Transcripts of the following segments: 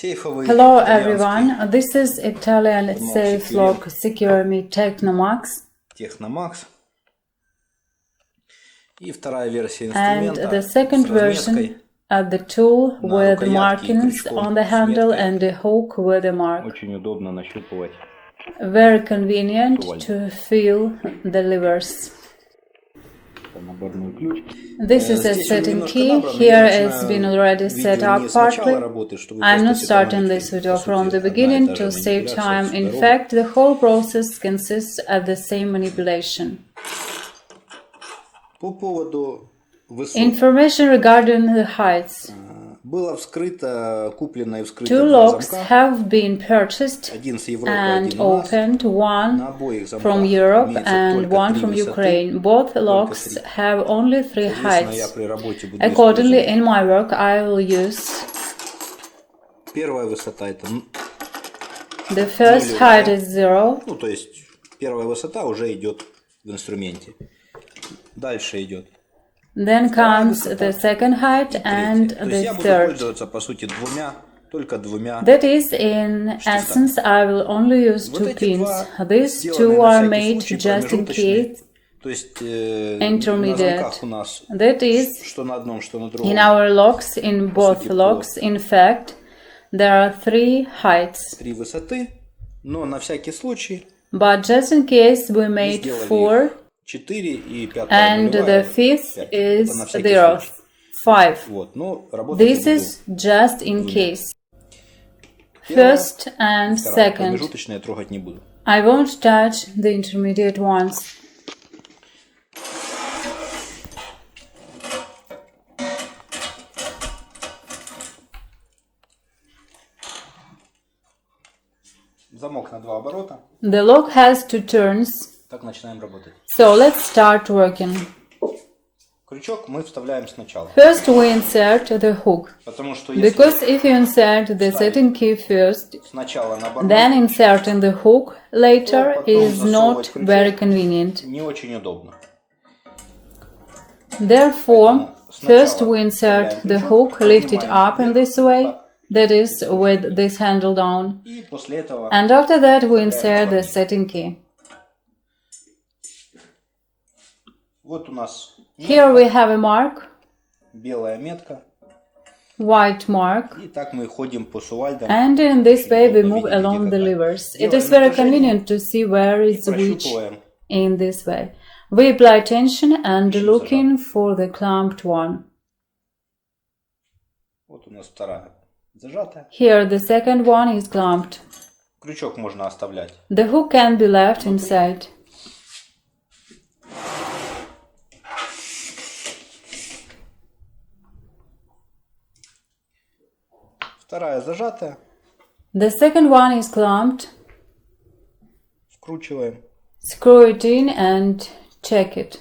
Hello everyone, this is Italian safe lock SECUREMME TECHNOMAX. And the second version of the tool with markings on the handle and the hook with a mark. Very convenient to feel the levers. This is a setting key. Here it's been already set up partly. I'm not starting this video from the beginning to save time. In fact, the whole process consists of the same manipulation. Information regarding the heights. Two locks have been purchased and opened, one from Europe and one from Ukraine. Both locks have only 3 heights. Accordingly, in my work, I will use the first height is 0. Then comes the second height and the third. That is, in essence, I will only use 2 pins. These 2 are made just in case intermediate. That is, in our locks, in both locks, in fact, there are 3 heights. But just in case we made 4. And the 5th is 0, 5. This is just in case. First and second. I won't touch the intermediate ones. The lock has 2 turns. So let's start working. First we insert the hook, because if you insert the setting key first, then inserting the hook later is not very convenient. Therefore, first we insert the hook, lift it up in this way, that is, with this handle down, and after that we insert the setting key. Here we have a mark, white mark, and in this way we move along the levers. It is very convenient to see where is which in this way. We apply tension and looking for the clamped one. Here the second one is clamped. The hook can be left inside. The second one is clamped. Screw it in and check it.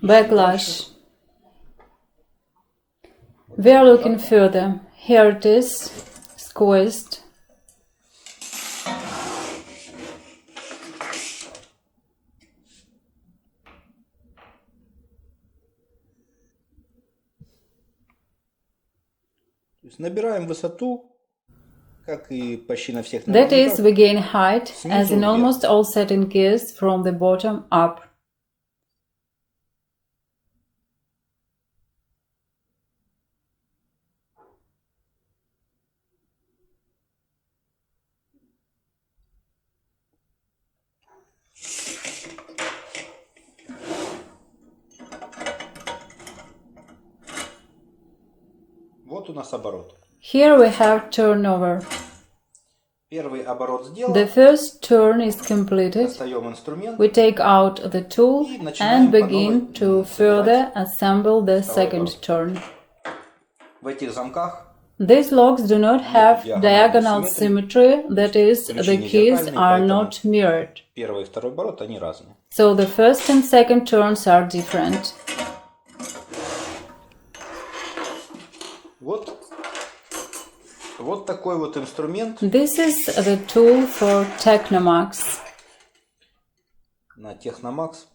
Backlash. We are looking further. Here it is, squeezed. That is, we gain height, as in almost all setting keys, from the bottom up. Here we have turnover. The first turn is completed. We take out the tool and begin to further assemble the second turn. These locks do not have diagonal symmetry, that is, the keys are not mirrored. So the first and second turns are different. Вот такой вот инструмент. This is the tool for TECHNOMAX. На TECHNOMAX.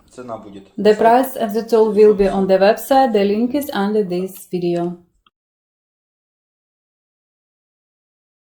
Цена будет. The price of the tool will be on the website. The link is under this video.